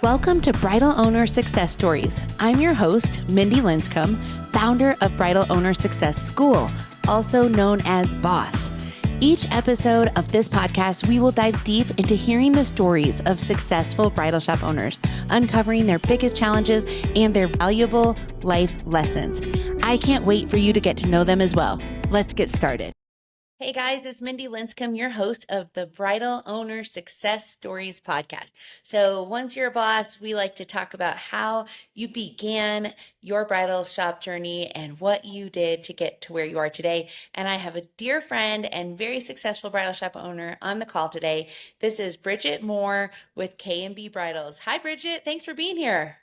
Welcome to Bridal Owner Success Stories. I'm your host, Mindy Linscomb, founder of Bridal Owner Success School, also known as BOSS. Each episode of this podcast, we will dive deep into hearing the stories of successful bridal shop owners, uncovering their biggest challenges and their valuable life lessons. I can't wait for you to get to know them as well. Let's get started. Hey guys, it's Mindy Linscomb, your host of the Bridal Owner Success Stories podcast. So once you're a boss, we like to talk about how you began your bridal shop journey and what you did to get to where you are today. And I have a dear friend and very successful bridal shop owner on the call today. This is Bridgett Moore with K&B Bridals. Hi, Bridgett. Thanks for being here.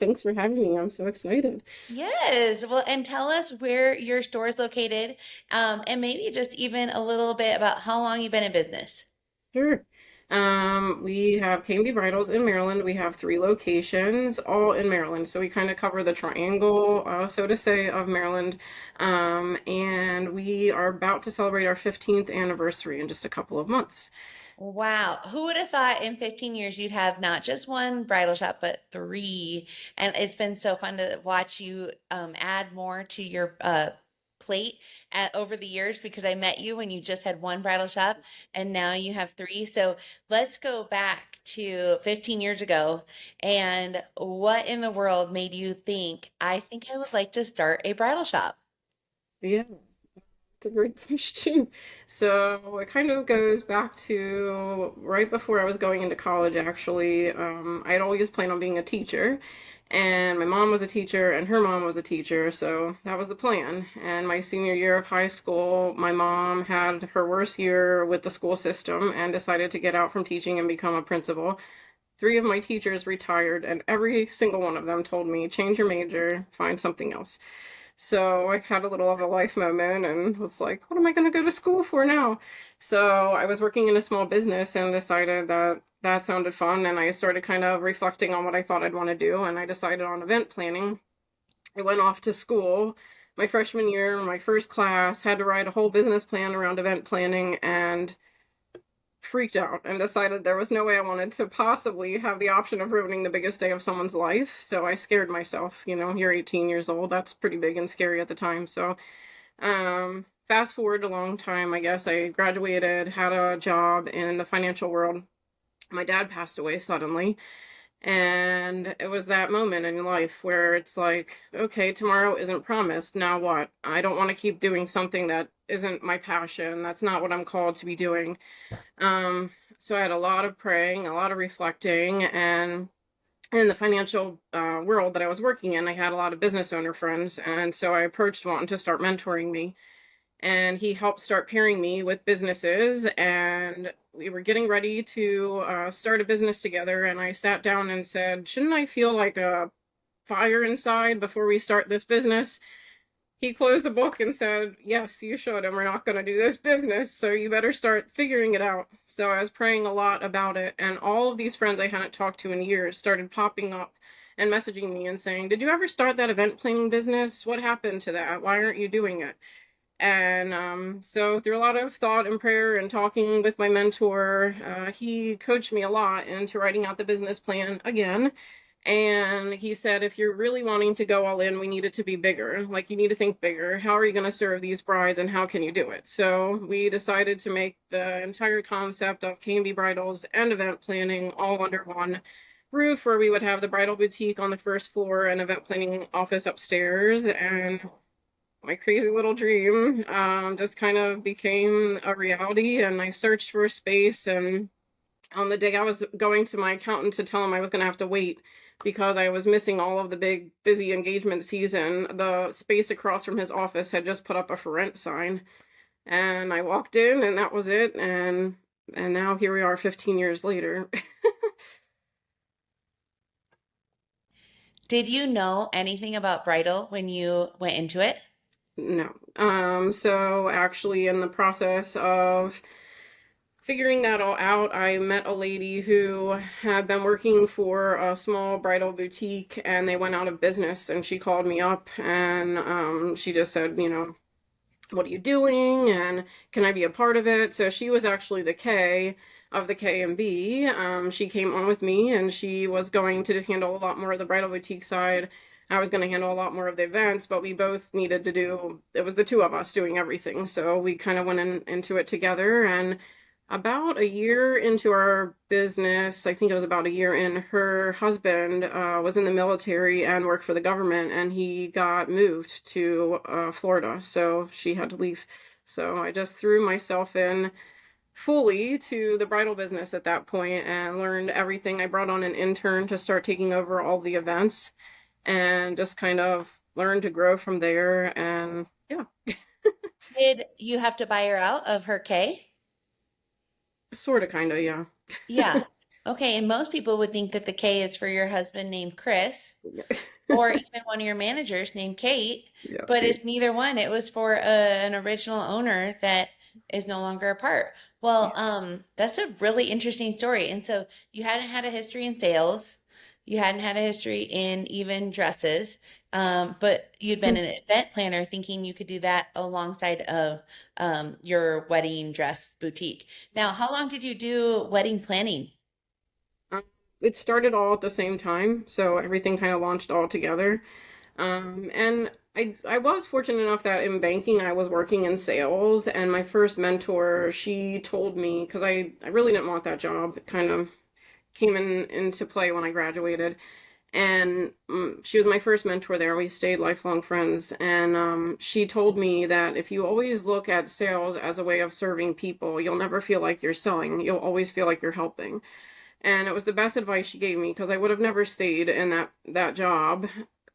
Thanks for having me. I'm so excited. Yes. Well, and tell us where your store is located, and maybe just even a little bit about how long you've been in business. Sure. We have K&B Bridals in Maryland. We have 3 locations, all in Maryland. So we kind of cover the triangle, so to say, of Maryland. And we are about to celebrate our 15th anniversary in just a couple of months. Wow. Who would have thought in 15 years you'd have not just one bridal shop, but three? And it's been so fun to watch you add more to your plate over the years because I met you when you just had one bridal shop and now you have three. So let's go back to 15 years ago. And what in the world made you think, I think I would like to start a bridal shop? Yeah. It's a great question. So it kind of goes back to right before I was going into college, actually. I'd always planned on being a teacher, and my mom was a teacher, and her mom was a teacher, so that was the plan. And my senior year of high school, my mom had her worst year with the school system and decided to get out from teaching and become a principal. 3 of my teachers retired, and every single one of them told me, change your major, find something else. So I had a little of a life moment and was like, what am I going to go to school for now? So I was working in a small business and decided that that sounded fun. And I started kind of reflecting on what I thought I'd want to do. And I decided on event planning. I went off to school my freshman year, my first class, had to write a whole business plan around event planning, and freaked out and decided there was no way I wanted to possibly have the option of ruining the biggest day of someone's life. So I scared myself. You're 18 years old. That's pretty big and scary at the time. So fast forward a long time, I guess. I graduated, had a job in the financial world. My dad passed away suddenly. And it was that moment in life where it's like, okay, tomorrow isn't promised. Now what? I don't want to keep doing something that isn't my passion. That's not what I'm called to be doing. So I had a lot of praying, a lot of reflecting, and in the financial world that I was working in, I had a lot of business owner friends, and so I approached one to start mentoring me, and he helped start pairing me with businesses, and we were getting ready to start a business together, and I sat down and said, shouldn't I feel like a fire inside before we start this business? He closed the book and said, yes, you should, and we're not going to do this business, so you better start figuring it out. So I was praying a lot about it, and all of these friends I hadn't talked to in years started popping up and messaging me and saying, did you ever start that event planning business? What happened to that? Why aren't you doing it? And so through a lot of thought and prayer and talking with my mentor, he coached me a lot into writing out the business plan again. And he said, if you're really wanting to go all in, we need it to be bigger. Like, you need to think bigger. How are you going to serve these brides and how can you do it? So we decided to make the entire concept of K&B Bridals and event planning all under one roof, where we would have the bridal boutique on the first floor and event planning office upstairs. And my crazy little dream just kind of became a reality. And I searched for a space, and on the day I was going to my accountant to tell him I was going to have to wait because I was missing all of the big busy engagement season, the space across from his office had just put up a for rent sign, and I walked in and that was it. And now here we are 15 years later. Did you know anything about bridal when you went into it? No. So actually in the process of figuring that all out, I met a lady who had been working for a small bridal boutique, and they went out of business, and she called me up, and she just said, what are you doing? And can I be a part of it? So she was actually the K. of the K&B. She came on with me, and she was going to handle a lot more of the bridal boutique side. I was going to handle a lot more of the events, but we both needed to do, it was the two of us doing everything. So we kind of went into it together. And about a year into our business, I think it was about a year in, her husband was in the military and worked for the government, and he got moved to Florida. So she had to leave. So I just threw myself in fully to the bridal business at that point and learned everything. I brought on an intern to start taking over all the events and just kind of learned to grow from there. And yeah, Did you have to buy her out of her K? sort of, kind of, yeah. Yeah. Okay, and most people would think that the K is for your husband named Chris, Yeah, or even one of your managers named Kate, yeah, but Kate. it's neither one. It was for an original owner that is no longer a part. Well, that's a really interesting story. And so you hadn't had a history in sales, you hadn't had a history in even dresses, but you'd been an event planner thinking you could do that alongside of your wedding dress boutique. Now, how long did you do wedding planning? Um, it started all at the same time, so everything kind of launched all together. And I was fortunate enough that in banking I was working in sales, and my first mentor, she told me, because I really didn't want that job. It kind of came into play when I graduated. And she was my first mentor there. We stayed lifelong friends. And she told me that if you always look at sales as a way of serving people, you'll never feel like you're selling. You'll always feel like you're helping. And it was the best advice she gave me, because I would have never stayed in that job.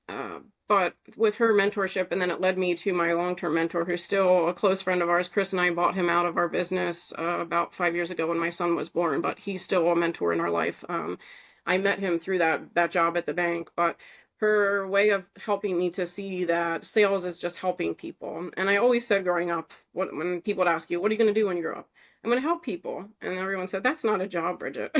Uh, but with her mentorship, and then it led me to my long-term mentor, who's still a close friend of ours. Chris and I bought him out of our business about 5 years ago when my son was born, but he's still a mentor in our life. I met him through that job at the bank, but her way of helping me to see that sales is just helping people. And I always said growing up, when people would ask you, what are you going to do when you grow up? I'm going to help people. And everyone said, that's not a job, Bridget.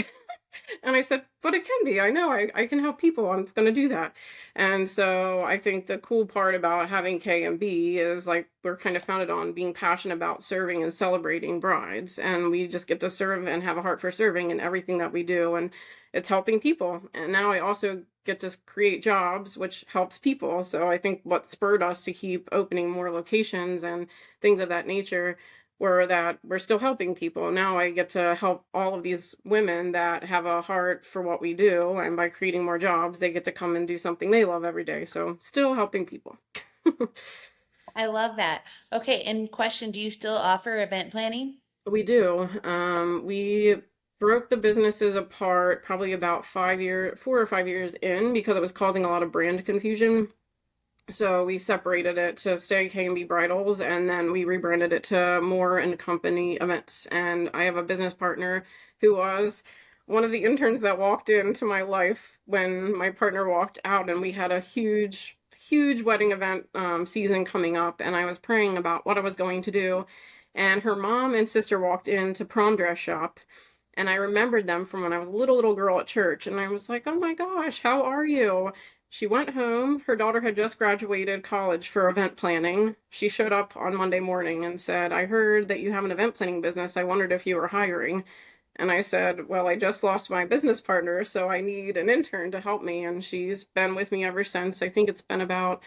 And I said, but it can be. I know I can help people. I'm going to do that. And so I think the cool part about having K and B is, like, we're kind of founded on being passionate about serving and celebrating brides. And we just get to serve and have a heart for serving in everything that we do. And it's helping people. And now I also get to create jobs, which helps people. So I think what spurred us to keep opening more locations and things of that nature were that we're still helping people. Now I get to help all of these women that have a heart for what we do, and by creating more jobs, they get to come and do something they love every day. So still helping people. I love that. Okay, and question, do you still offer event planning? We do. We broke the businesses apart probably about 5 years, 4 or 5 years in, because it was causing a lot of brand confusion. So we separated it to stay K&B Bridals, and then we rebranded it to More and Company Events. And I have a business partner who was one of the interns that walked into my life when my partner walked out, and we had a huge wedding event season coming up, and I was praying about what I was going to do. And her mom and sister walked in to prom dress shop, and I remembered them from when I was a little girl at church, and I was like, oh my gosh, how are you? She went home. Her daughter had just graduated college for event planning. She showed up on Monday morning and said, I heard that you have an event planning business. I wondered if you were hiring. And I said, well, I just lost my business partner, so I need an intern to help me. And she's been with me ever since. I think it's been about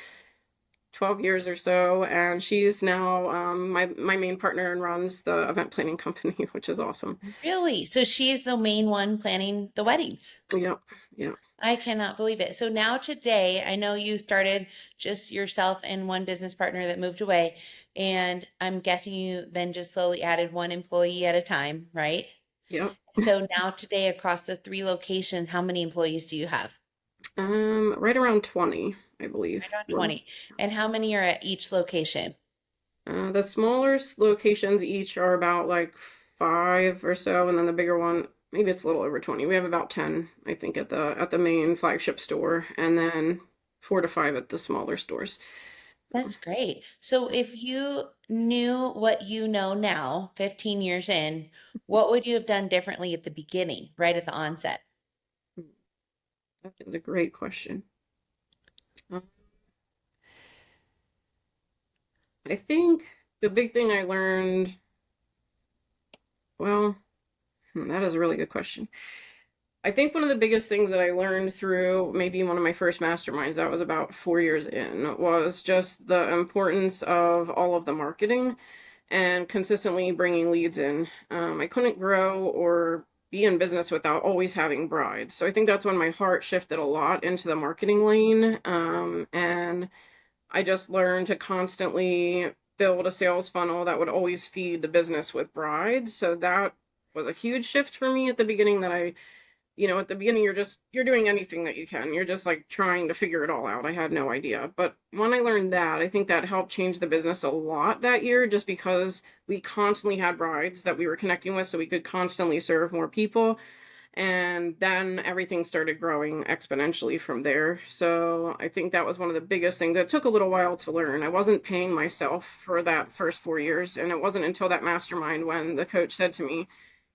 12 years or so. And she's now my main partner and runs the event planning company, which is awesome. Really? So she's the main one planning the weddings. Yeah, yeah, I cannot believe it. So now today, I know you started just yourself and one business partner that moved away, and I'm guessing you then just slowly added one employee at a time, right? yeah. So now today across the three locations, how many employees do you have? Right around 20, I believe. Right on We're 20. And how many are at each location? The smaller locations each are about like five or so, and then the bigger one, maybe it's a little over 20. We have about 10, I think, at the main flagship store, and then 4 to 5 at the smaller stores. That's great. So if you knew what you know now, 15 years in, what would you have done differently at the beginning, right at the onset? That is a great question. Uh, I think the big thing I learned, well, That is a really good question. I think one of the biggest things that I learned through maybe one of my first masterminds, that was about 4 years in, was just the importance of all of the marketing and consistently bringing leads in. I couldn't grow or be in business without always having brides. So I think that's when my heart shifted a lot into the marketing lane. And I just learned to constantly build a sales funnel that would always feed the business with brides. So that was a huge shift for me at the beginning that at the beginning you're doing anything that you can. You're just like trying to figure it all out. I had no idea. But when I learned that, I think that helped change the business a lot that year just because we constantly had brides that we were connecting with so we could constantly serve more people. And then everything started growing exponentially from there. So I think that was one of the biggest things that took a little while to learn. I wasn't paying myself for that first 4 years. And it wasn't until that mastermind when the coach said to me,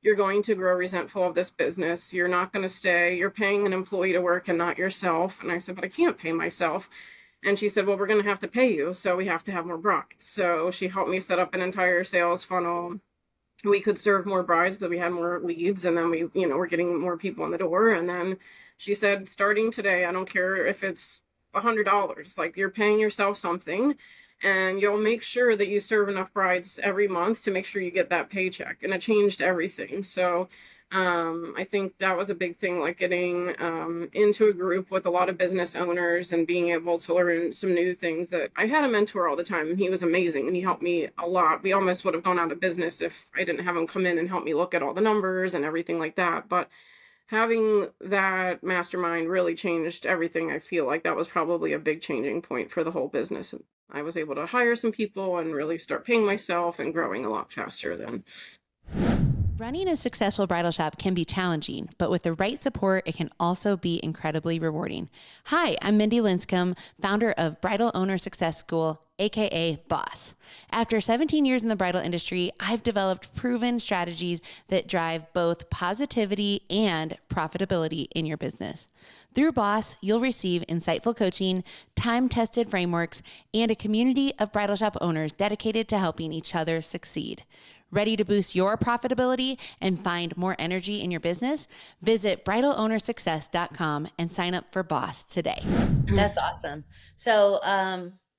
you're going to grow resentful of this business. You're not going to stay. You're paying an employee to work and not yourself. And I said, but I can't pay myself. And she said, well, we're going to have to pay you. So we have to have more brides. So she helped me set up an entire sales funnel. We could serve more brides because we had more leads, and then we're getting more people in the door. And then she said, starting today, I don't care if it's $100, like you're paying yourself something, and you'll make sure that you serve enough brides every month to make sure you get that paycheck. And it changed everything. So I think that was a big thing, like getting into a group with a lot of business owners and being able to learn some new things. That I had a mentor all the time, and he was amazing, and he helped me a lot. We almost would have gone out of business if I didn't have him come in and help me look at all the numbers and everything like that. But having that mastermind really changed everything. I feel like that was probably a big changing point for the whole business. I was able to hire some people and really start paying myself and growing a lot faster then. Running a successful bridal shop can be challenging, but with the right support, it can also be incredibly rewarding. Hi, I'm Mindy Linscomb, founder of Bridal Owner Success School, aka Boss. After 17 years in the bridal industry, I've developed proven strategies that drive both positivity and profitability in your business. Through Boss, you'll receive insightful coaching, time-tested frameworks, and a community of bridal shop owners dedicated to helping each other succeed. Ready to boost your profitability and find more energy in your business? Visit bridalownersuccess.com and sign up for Boss today. That's awesome. So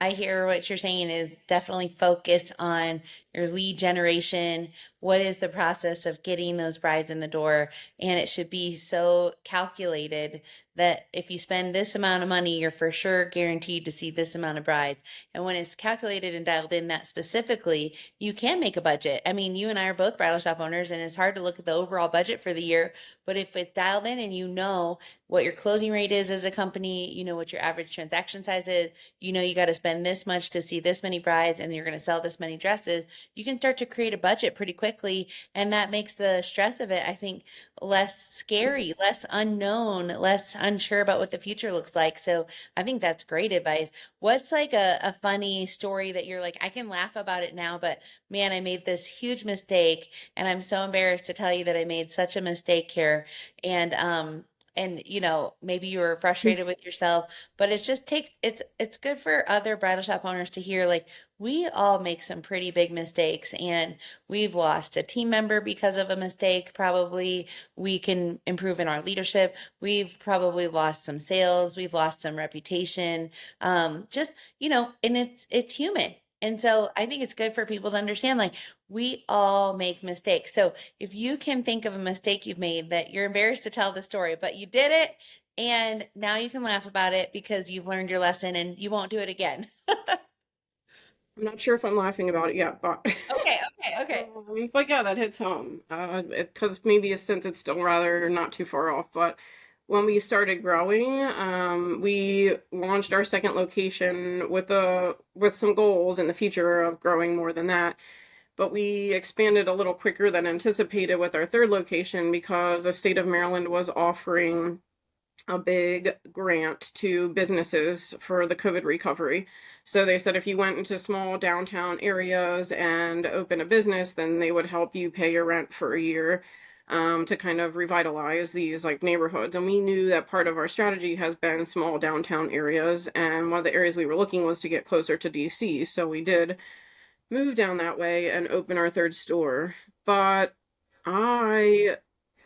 I hear what you're saying is definitely focus on your lead generation. What is the process of getting those brides in the door? And it should be so calculated that if you spend this amount of money, you're for sure guaranteed to see this amount of brides. And when it's calculated and dialed in that specifically, you can make a budget. I mean, you and I are both bridal shop owners, and it's hard to look at the overall budget for the year. But if it's dialed in and you know what your closing rate is as a company, you know what your average transaction size is, you know you got to spend this much to see this many brides, and you're going to sell this many dresses, you can start to create a budget pretty quickly. And that makes the stress of it, I think, less scary, less unknown, less unsure about what the future looks like. So I think that's great advice. What's like a funny story that you're like, I can laugh about it now, but man, I made this huge mistake and I'm so embarrassed to tell you that I made such a mistake here. And maybe you were frustrated with yourself, but it's good for other bridal shop owners to hear, like, we all make some pretty big mistakes, and we've lost a team member because of a mistake. Probably we can improve in our leadership. We've probably lost some sales. We've lost some reputation. And it's human. And so I think it's good for people to understand, like, we all make mistakes. So if you can think of a mistake you've made that you're embarrassed to tell the story, but you did it, and now you can laugh about it because you've learned your lesson and you won't do it again. I'm not sure if I'm laughing about it yet, but Okay. but yeah, that hits home. Because maybe since it's still rather not too far off, but when we started growing, we launched our second location with some goals in the future of growing more than that. But we expanded a little quicker than anticipated with our third location because the state of Maryland was offering a big grant to businesses for the COVID recovery. So they said if you went into small downtown areas and opened a business, then they would help you pay your rent for a year to kind of revitalize these like neighborhoods. And we knew that part of our strategy has been small downtown areas. And one of the areas we were looking was to get closer to DC. So we did move down that way and open our third store. But I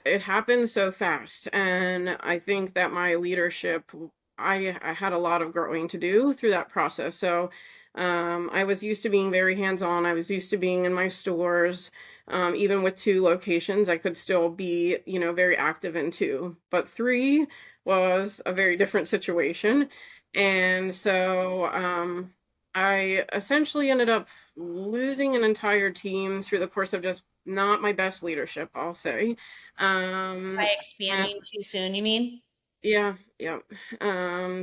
it happened so fast, and I think that my leadership, I had a lot of growing to do through that process. So I was used to being very hands-on. I was used to being in my stores. Even with two locations, I could still be, very active in two. But three was a very different situation. And so I essentially ended up losing an entire team through the course of just not my best leadership, I'll say. By And expanding too soon, you mean? yeah, yeah.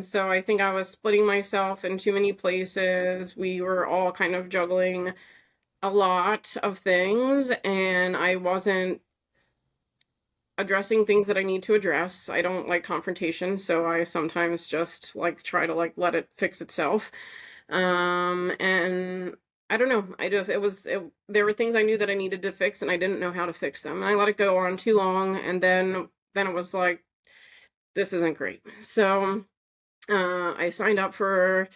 So I think I was splitting myself in too many places. We were all kind of juggling a lot of things, and I wasn't addressing things that I need to address. I don't like confrontation, so I sometimes just like try to like let it fix itself. And I don't know. There were things I knew that I needed to fix and I didn't know how to fix them. And I let it go on too long, and then it was like this isn't great. So, I signed up for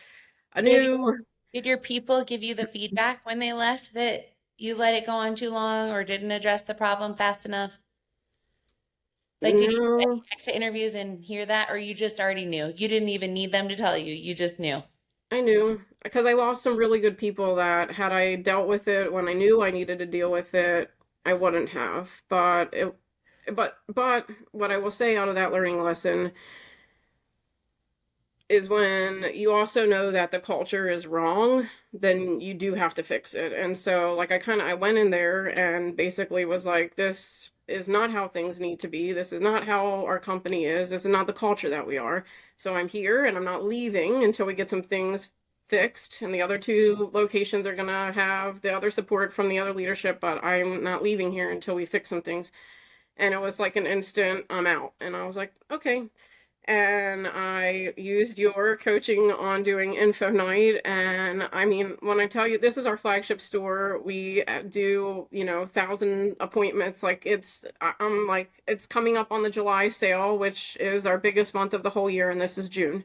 a Did new, did your people give you the feedback when they left that you let it go on too long or didn't address the problem fast enough? Like, did you do any no, exit interviews and hear that, or you just already knew? You didn't even need them to tell you. You just knew. I knew because I lost some really good people that had I dealt with it when I knew I needed to deal with it, I wouldn't have. But what I will say out of that learning lesson is when you also know that the culture is wrong, then you do have to fix it. And so like I went in there and basically was like, this is not how things need to be. This is not how our company is. This is not the culture that we are. So I'm here and I'm not leaving until we get some things fixed. And the other two locations are gonna have the other support from the other leadership, but I'm not leaving here until we fix some things. And it was like an instant, I'm out. And I was like, okay. And I used your coaching on doing info night. And I mean, when I tell you this is our flagship store, we do, 1,000 appointments. Like I'm like, it's coming up on the July sale, which is our biggest month of the whole year. And this is June.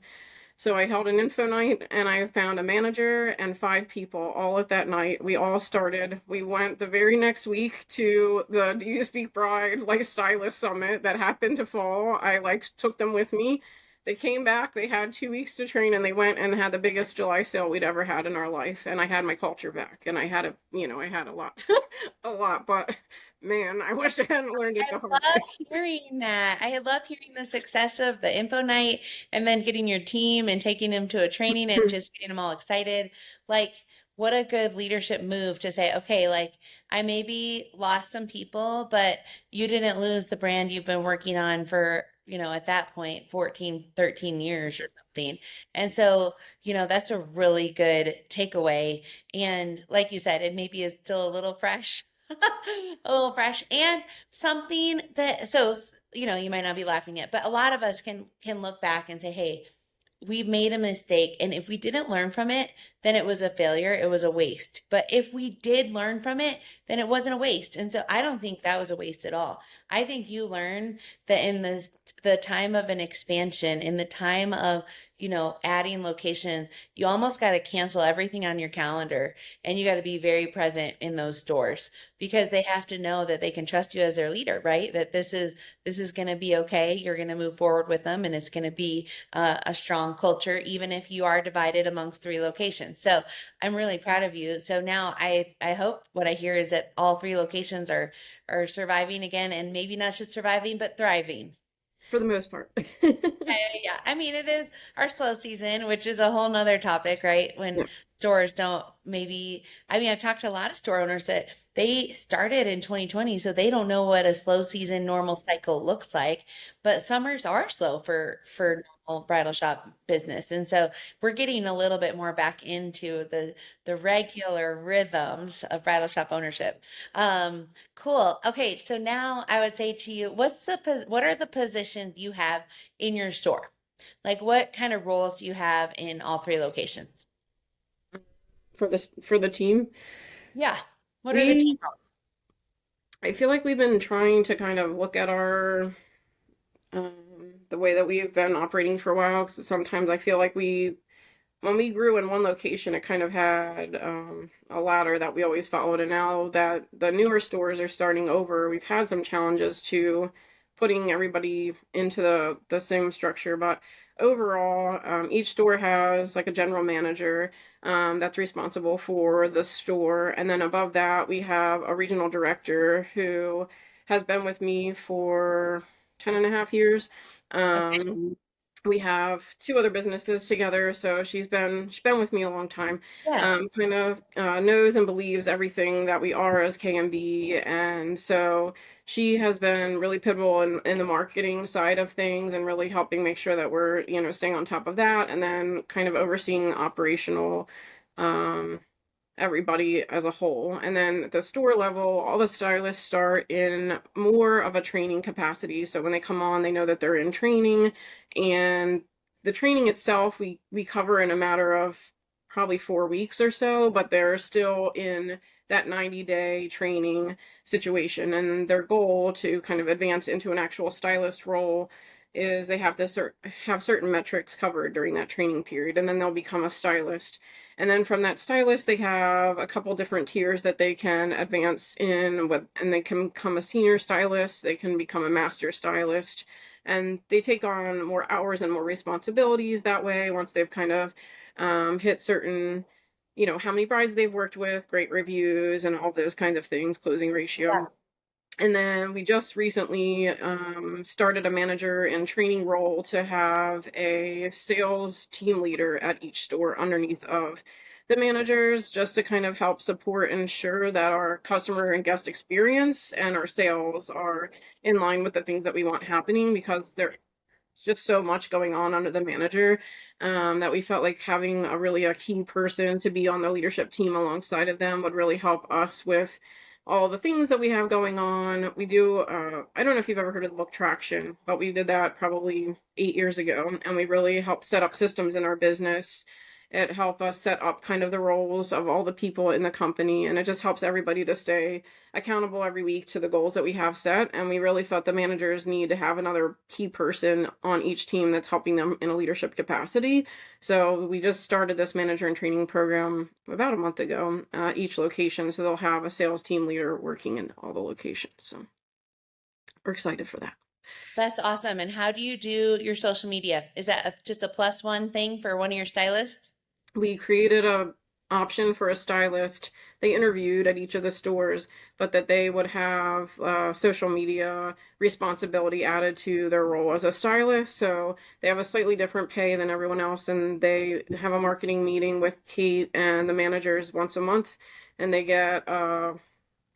So I held an info night and I found a manager and five people all at that night. We all started. We went the very next week to the Do You Speak Bride like stylist summit that happened to fall. I like took them with me. They came back, they had 2 weeks to train, and they went and had the biggest July sale we'd ever had in our life. And I had my culture back, and I had I had a lot, a lot, but man, I wish I hadn't learned it I the hard love way. hearing that. I love hearing the success of the info night and then getting your team and taking them to a training and just getting them all excited. Like, what a good leadership move to say, okay, like I maybe lost some people, but you didn't lose the brand you've been working on for, at that point, 14, 13 years or something. And so, that's a really good takeaway. And like you said, it maybe is still a little fresh. A little fresh and something that you might not be laughing yet, but a lot of us can look back and say, hey, we've made a mistake, and if we didn't learn from it, then it was a failure, it was a waste. But if we did learn from it, then it wasn't a waste. And so I don't think that was a waste at all. I think you learn that in the time of an expansion, in the time of adding location, you almost got to cancel everything on your calendar, and you got to be very present in those stores because they have to know that they can trust you as their leader, right? That this is going to be okay. You're going to move forward with them, and it's going to be a strong culture, even if you are divided amongst three locations. So I'm really proud of you. So now I hope what I hear is that all three locations are surviving again, and maybe not just surviving, but thriving. For the most part. Yeah. I mean, it is our slow season, which is a whole nother topic, right? When Yeah. stores don't maybe, I mean, I've talked to a lot of store owners that they started in 2020, so they don't know what a slow season normal cycle looks like. But summers are slow for normal bridal shop business. And so we're getting a little bit more back into the regular rhythms of bridal shop ownership. Cool. Okay, so now I would say to you, what are the positions you have in your store? Like what kind of roles do you have in all three locations? For the team. Yeah. What are the team We roles? I feel like we've been trying to kind of look at our um, the way that we've been operating for a while because sometimes I feel like when we grew in one location it kind of had a ladder that we always followed, and now that the newer stores are starting over we've had some challenges to putting everybody into the same structure. But overall, each store has like a general manager that's responsible for the store. And then above that, we have a regional director who has been with me for 10 and a half years. Okay. We have two other businesses together, so she's been with me a long time. Yeah. Kind of knows and believes everything that we are as KMB, and so she has been really pivotal in the marketing side of things and really helping make sure that we're, staying on top of that, and then kind of overseeing operational um, everybody as a whole. And then at the store level, all the stylists start in more of a training capacity. So when they come on, they know that they're in training, and the training itself we cover in a matter of probably 4 weeks or so, but they're still in that 90-day training situation. And their goal to kind of advance into an actual stylist role is they have to have certain metrics covered during that training period, and then they'll become a stylist. And then from that stylist, they have a couple different tiers that they can advance in with, and they can become a senior stylist, they can become a master stylist, and they take on more hours and more responsibilities that way once they've kind of hit certain, how many brides they've worked with, great reviews, and all those kinds of things, closing ratio. And then we just recently started a manager and training role to have a sales team leader at each store underneath of the managers, just to kind of help support and ensure that our customer and guest experience and our sales are in line with the things that we want happening, because there's just so much going on under the manager, that we felt like having a key person to be on the leadership team alongside of them would really help us with all the things that we have going on. We do, I don't know if you've ever heard of the book Traction, but we did that probably 8 years ago, and we really helped set up systems in our business. It helped us set up kind of the roles of all the people in the company, and it just helps everybody to stay accountable every week to the goals that we have set. And we really felt the managers need to have another key person on each team that's helping them in a leadership capacity. So we just started this manager and training program about a month ago, each location. So they'll have a sales team leader working in all the locations. So we're excited for that. That's awesome. And how do you do your social media? Is that just a plus one thing for one of your stylists? We created a option for a stylist. They interviewed at each of the stores, but that they would have social media responsibility added to their role as a stylist. So they have a slightly different pay than everyone else, and they have a marketing meeting with Kate and the managers once a month, and they get a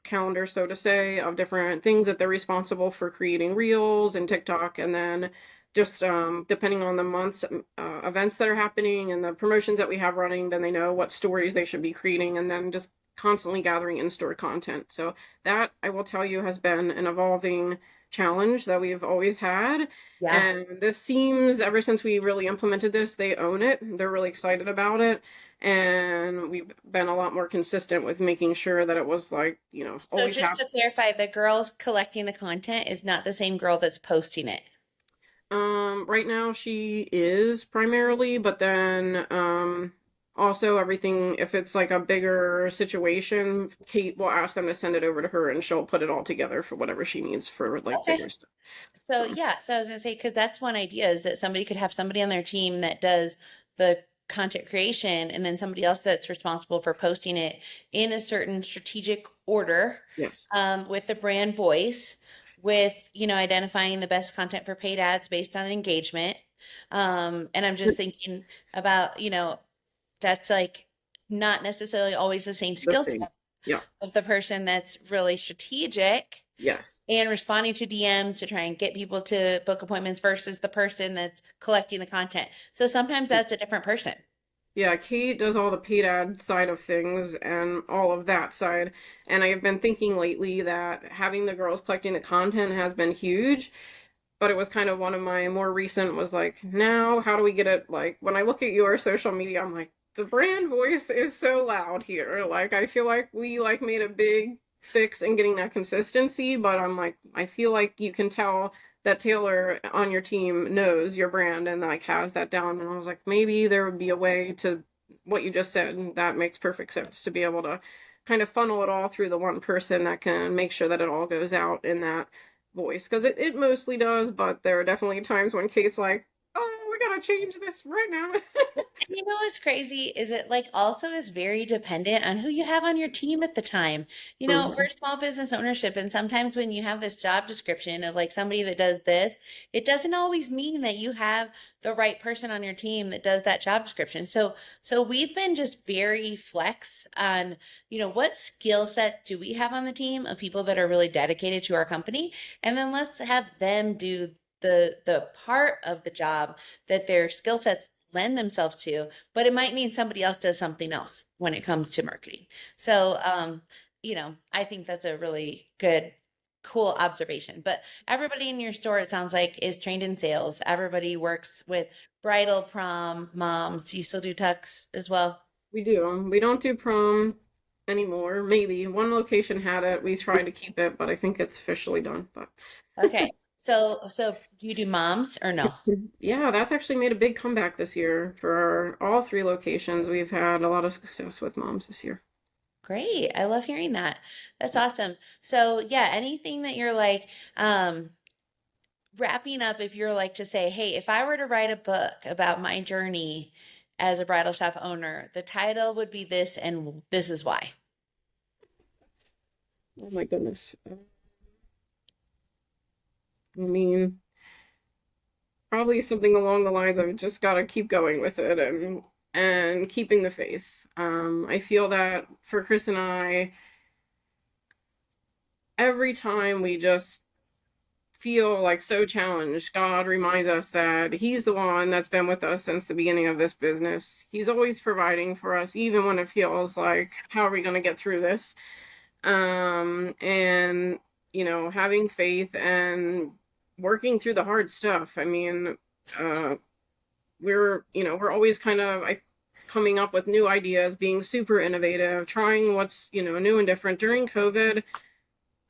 calendar, so to say, of different things that they're responsible for creating reels and TikTok, and then just depending on the month's events that are happening and the promotions that we have running, then they know what stories they should be creating, and then just constantly gathering in-store content. So that, I will tell you, has been an evolving challenge that we've always had. Yeah. And this seems, ever since we really implemented this, they own it. They're really excited about it. And we've been a lot more consistent with making sure that it was like, So always just to clarify, the girl collecting the content is not the same girl that's posting it. Right now she is primarily, but then also everything, if it's like a bigger situation, Kate will ask them to send it over to her and she'll put it all together for whatever she needs for like Okay. bigger stuff. So yeah, so I was gonna say, because that's one idea is that somebody could have somebody on their team that does the content creation and then somebody else that's responsible for posting it in a certain strategic order, Yes. with the brand voice, with, identifying the best content for paid ads based on engagement. And I'm just thinking about, that's like not necessarily always the same The skill same. set Yeah. of the person that's really strategic Yes. and responding to DMs to try and get people to book appointments versus the person that's collecting the content. So sometimes that's a different person. Yeah, Kate does all the paid ad side of things and all of that side. And I have been thinking lately that having the girls collecting the content has been huge. But it was kind of one of my more recent was like, now how do we get it? Like, when I look at your social media, I'm like, the brand voice is so loud here. Like, I feel like we like made a big fix in getting that consistency, but I'm like, I feel like you can tell that Taylor on your team knows your brand and like has that down. And I was like, maybe there would be a way to what you just said. And that makes perfect sense, to be able to kind of funnel it all through the one person that can make sure that it all goes out in that voice, because it mostly does, but there are definitely times when Kate's like, oh, we gotta change this right now. And you know what's crazy is it like also is very dependent on who you have on your team at the time. You know, Mhm. we're small business ownership, and sometimes when you have this job description of like somebody that does this, it doesn't always mean that you have the right person on your team that does that job description. So we've been just very flex on, you know, what skill set do we have on the team of people that are really dedicated to our company, and then let's have them do the part of the job that their skill sets lend themselves to, but it might mean somebody else does something else when it comes to marketing. So, you know, I think that's a really good, cool observation. But everybody in your store, it sounds like, is trained in sales. Everybody works with bridal, prom, moms. Do you still do tux as well? We do. We don't do prom anymore. Maybe one location had it. We tried to keep it, but I think it's officially done. But Okay. So do you do moms or no? yeah, that's actually made a big comeback this year for all three locations. We've had a lot of success with moms this year. Great. I love hearing that. That's awesome. So yeah, anything that you're like, wrapping up, if you're like to say, hey, if I were to write a book about my journey as a bridal shop owner, the title would be this, and this is why. Oh my goodness. I mean, probably something along the lines of just gotta keep going with it and keeping the faith. I feel that for Chris and I, every time we just feel like so challenged, God reminds us that He's the one that's been with us since the beginning of this business. He's always providing for us, even when it feels like, how are we going to get through this? And, you know, having faith and working through the hard stuff. I mean, we're always kind of coming up with new ideas, being super innovative, trying what's, new and different. During COVID,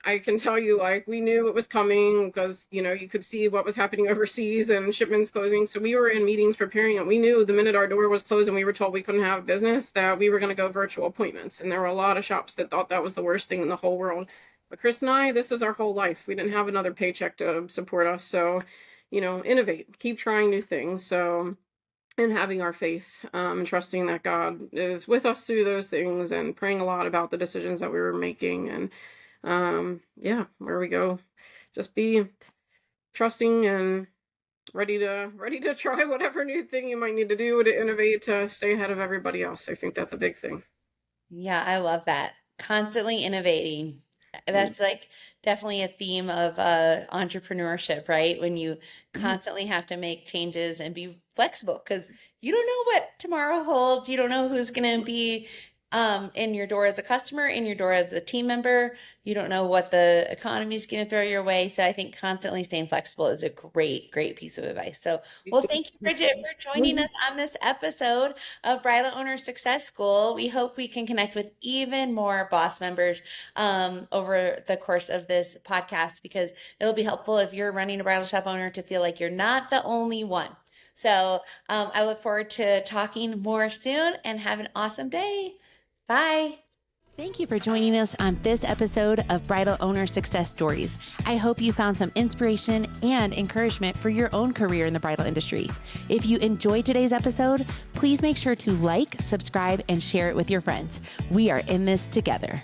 I can tell you, like, we knew it was coming because, you could see what was happening overseas and shipments closing. So we were in meetings preparing it. We knew the minute our door was closed and we were told we couldn't have business, that we were going to go virtual appointments. And there were a lot of shops that thought that was the worst thing in the whole world. But Chris and I, this was our whole life. We didn't have another paycheck to support us. So, innovate, keep trying new things. So, and having our faith, and trusting that God is with us through those things, and praying a lot about the decisions that we were making. And yeah, where we go, just be trusting and ready to try whatever new thing you might need to do to innovate to stay ahead of everybody else. I think that's a big thing. Yeah, I love that. Constantly innovating. Mm. That's like definitely a theme of entrepreneurship, right? When you Mhm. constantly have to make changes and be flexible because you don't know what tomorrow holds. You don't know who's going to be in your door as a customer, in your door as a team member. You don't know what the economy is going to throw your way. So I think constantly staying flexible is a great, great piece of advice. So, well, thank you, Bridget, for joining us on this episode of Bridal Owner Success School. We hope we can connect with even more boss members over the course of this podcast, because it'll be helpful if you're running a bridal shop owner to feel like you're not the only one. So I look forward to talking more soon, and have an awesome day. Bye. Thank you for joining us on this episode of Bridal Owner Success Stories. I hope you found some inspiration and encouragement for your own career in the bridal industry. If you enjoyed today's episode, please make sure to like, subscribe, and share it with your friends. We are in this together.